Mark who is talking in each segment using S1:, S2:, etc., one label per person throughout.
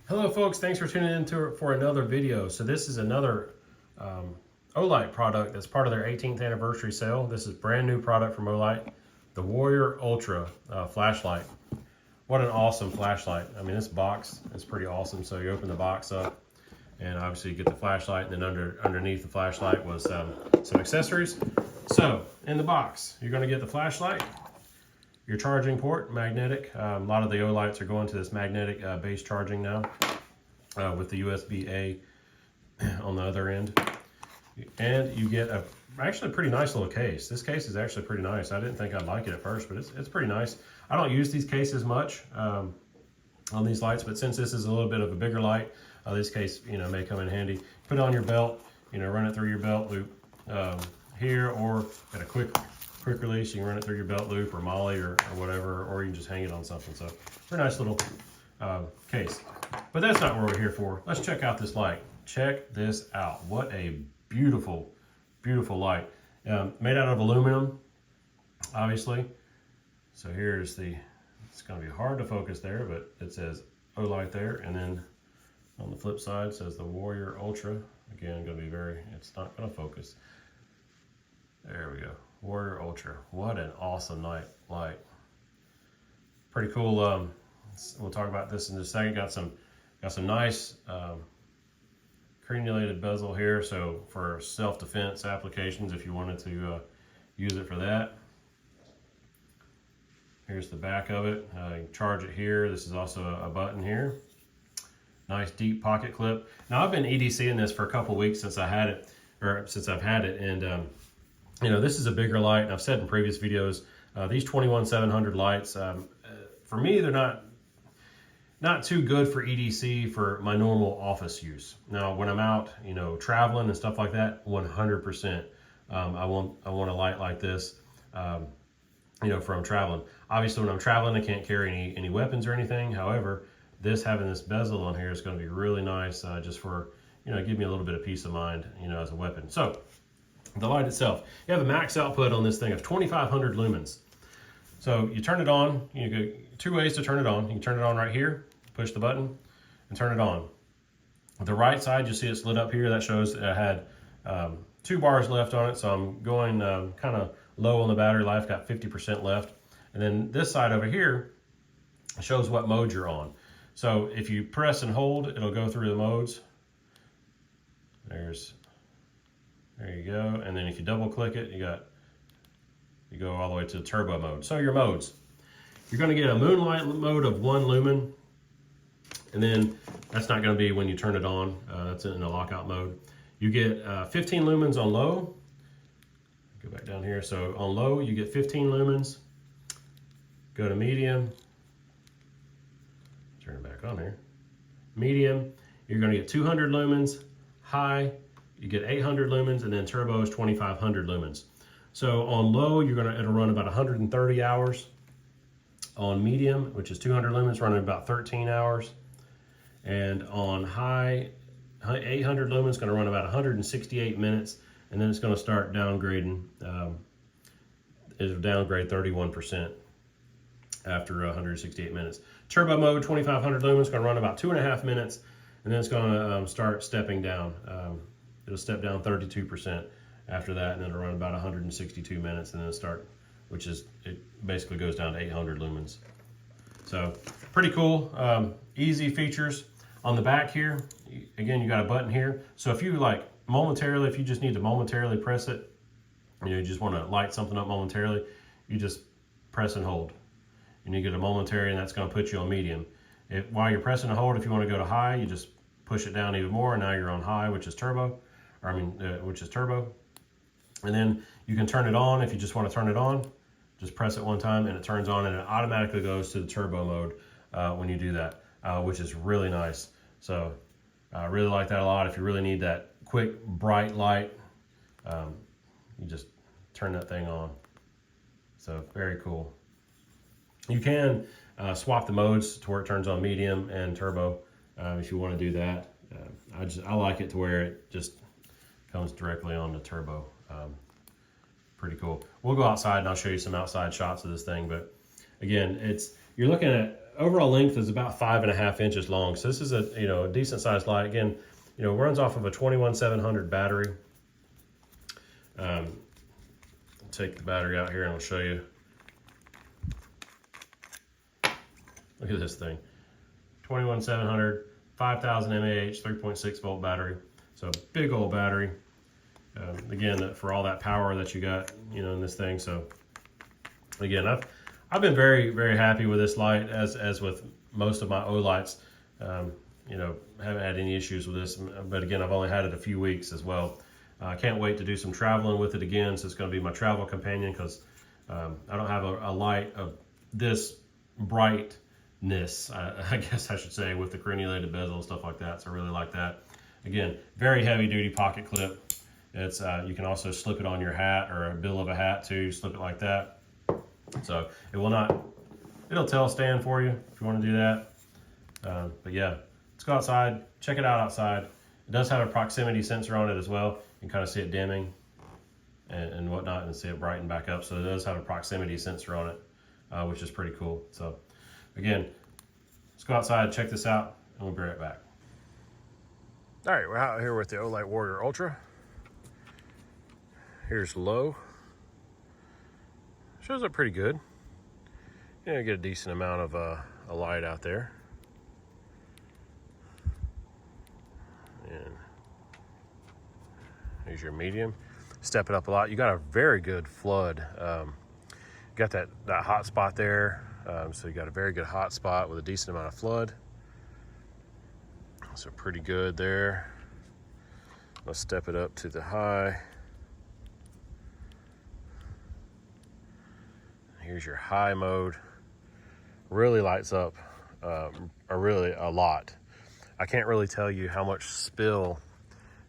S1: Hello folks, thanks for tuning in for another video. So this is another Olight product that's part of their 18th anniversary sale. This is brand new product from Olight, the Warrior Ultra flashlight. What an awesome flashlight. I mean, this box is pretty awesome. So you open the box up and obviously you get the flashlight, and then underneath the flashlight was some accessories. So in the box, you're gonna get the flashlight, your charging port, magnetic. A lot of the Olights are going to this magnetic base charging now with the USB-A on the other end. And you get actually a pretty nice little case. This case is actually pretty nice. I didn't think I'd like it at first, but it's pretty nice. I don't use these cases much on these lights, but since this is a little bit of a bigger light, this case may come in handy. Put it on your belt, run it through your belt loop here, or got a quick release, you can run it through your belt loop or molly or whatever, or you can just hang it on something. So very nice little case. But that's not what we're here for. Let's check out this light. Check this out. What a beautiful, beautiful light. Made out of aluminum, obviously. So here's it's gonna be hard to focus there, but it says Olight there. And then on the flip side says the Warrior Ultra. Again, gonna be it's not gonna focus. There we go. Warrior Ultra. What an awesome light. Pretty cool. We'll talk about this in just a second. Got some nice crenulated bezel here, so for self-defense applications, if you wanted to use it for that. Here's the back of it. You can charge it here. This is also a button here. Nice deep pocket clip. Now I've been EDCing this for a couple weeks since I've had it, and this is a bigger light, and I've said in previous videos, these 21700 lights, for me, they're not too good for EDC for my normal office use. Now, when I'm out, traveling and stuff like that, 100%, I want a light like this, for I'm traveling. Obviously, when I'm traveling, I can't carry any weapons or anything. However, having this bezel on here is going to be really nice, just for, give me a little bit of peace of mind, as a weapon. So, the light itself, you have a max output on this thing of 2500 lumens. So you turn it on, you go two ways to turn it on. You can turn it on right here, push the button and turn it on. The right side, you see it's lit up here. That shows that I had 2 bars left on it. So I'm going kind of low on the battery life, got 50% left. And then this side over here shows what mode you're on. So if you press and hold, it'll go through the modes. There you go, and then if you double click it, you go all the way to turbo mode. So your modes, you're gonna get a Moonlight mode of 1 lumen, and then that's not gonna be when you turn it on, that's in the lockout mode. You get 15 lumens on low. Go back down here, so on low you get 15 lumens. Go to medium, turn it back on here. Medium, you're gonna get 200 lumens. High, you get 800 lumens, and then turbo is 2500 lumens. So on low, it'll run about 130 hours. On medium, which is 200 lumens, running about 13 hours. And on high, 800 lumens, going to run about 168 minutes, and then it's going to start downgrading. It'll downgrade 31% after 168 minutes. Turbo mode, 2500 lumens, going to run about 2.5 minutes, and then it's going to start stepping down. It'll step down 32% after that, and then it'll run about 162 minutes, and then it basically goes down to 800 lumens. So pretty cool, easy features. On the back here, again, you got a button here. So if you if you just need to momentarily press it, you just want to light something up momentarily, you just press and hold. And you get a momentary, and that's going to put you on medium. While you're pressing and hold, if you want to go to high, you just push it down even more, and now you're on high, which is turbo. And then you can turn it on if you just want to turn it on. Just press it one time and it turns on, and it automatically goes to the turbo mode when you do that, which is really nice. So I really like that a lot. If you really need that quick, bright light, you just turn that thing on. So very cool. You can swap the modes to where it turns on medium and turbo if you want to do that. I like it to where it just comes directly on the turbo. Pretty cool. We'll go outside and I'll show you some outside shots of this thing, but again, you're looking at overall length is about 5.5 inches long. So this is a, a decent sized light. Again, runs off of a 21700 battery. Take the battery out here and I'll show you. Look at this thing. 21700, 5000 mAh, 3.6 volt battery. So big old battery. Again, for all that power that you got, in this thing. So again, I've been very, very happy with this light, as with most of my Olights. Haven't had any issues with this, but again, I've only had it a few weeks as well. I can't wait to do some traveling with it again, so it's going to be my travel companion, because I don't have a light of this brightness, I guess I should say, with the crenulated bezel and stuff like that, so I really like that. Again, very heavy duty pocket clip. It's you can also slip it on your hat or a bill of a hat too, slip it like that. So it'll tell stand for you if you want to do that. But yeah, let's go outside, check it out outside. It does have a proximity sensor on it as well. You can kind of see it dimming and whatnot, and see it brighten back up. So it does have a proximity sensor on it, which is pretty cool. So again, let's go outside, check this out, and we'll be right back. All right, we're out here with the Olight Warrior Ultra. Here's low. Shows up pretty good. Get a decent amount of a light out there. And here's your medium. Step it up a lot. You got a very good flood. Got that hot spot there. So you got a very good hot spot with a decent amount of flood. So pretty good there. Let's step it up to the high. Here's your high mode. Really lights up really a lot. I can't really tell you how much spill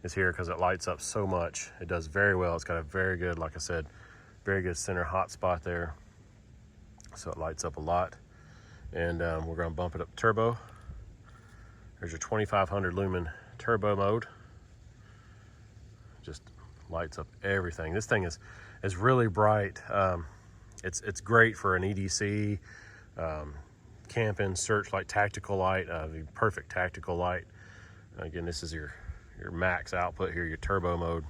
S1: is here because it lights up so much. It does very well. It's got a very good, like I said, very good center hot spot there. So it lights up a lot. And we're going to bump it up to turbo. There's your 2500 lumen turbo mode. Just lights up everything. This thing is really bright. It's great for an EDC, camping, searchlight, tactical light, the perfect tactical light. Again, this is your max output here, your turbo mode.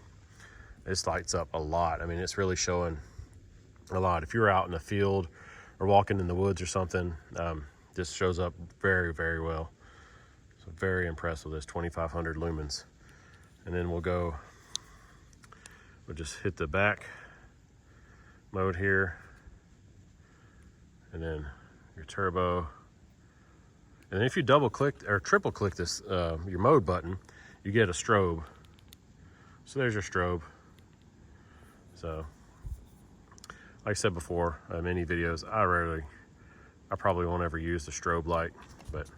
S1: This lights up a lot. I mean, it's really showing a lot. If you're out in the field or walking in the woods or something, this shows up very, very well. So very impressed with this 2500 lumens. And then we'll just hit the back mode here. And then your turbo. And if you double click or triple click this, your mode button, you get a strobe. So there's your strobe. So, like I said before, many videos, I probably won't ever use the strobe light, but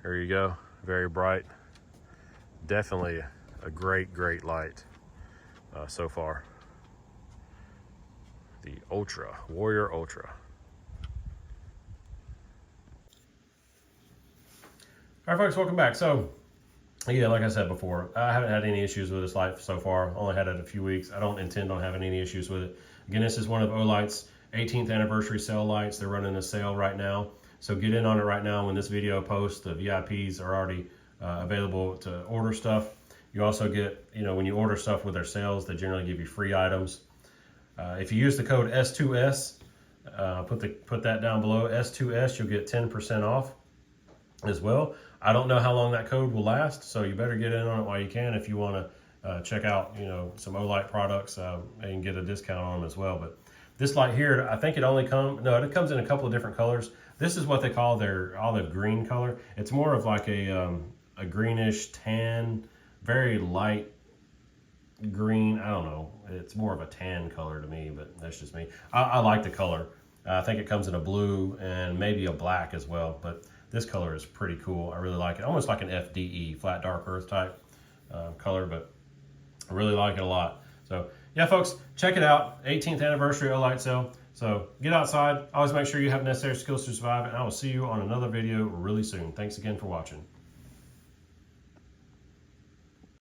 S1: there you go. Very bright. Definitely a great, great light so far. The Warrior Ultra. All right, folks, welcome back. So, yeah, like I said before, I haven't had any issues with this light so far. Only had it a few weeks. I don't intend on having any issues with it. Again, this is one of Olight's 18th anniversary sale lights. They're running a sale right now. So get in on it right now. When this video posts, the VIPs are already available to order stuff. You also get, when you order stuff with their sales, they generally give you free items. If you use the code S2S, put that down below, S2S, you'll get 10% off as well. I don't know how long that code will last, so you better get in on it while you can if you want to check out, some Olight products and get a discount on them as well. But this light here, I think it comes in a couple of different colors. This is what they call their olive green color. It's more of like a greenish tan, very light green. I don't know. It's more of a tan color to me, but that's just me. I like the color. I think it comes in a blue and maybe a black as well, but this color is pretty cool. I really like it. Almost like an FDE, flat dark earth type color, but I really like it a lot. So yeah, folks, check it out. 18th anniversary Olight sale. So get outside. Always make sure you have necessary skills to survive, and I will see you on another video really soon. Thanks again for watching.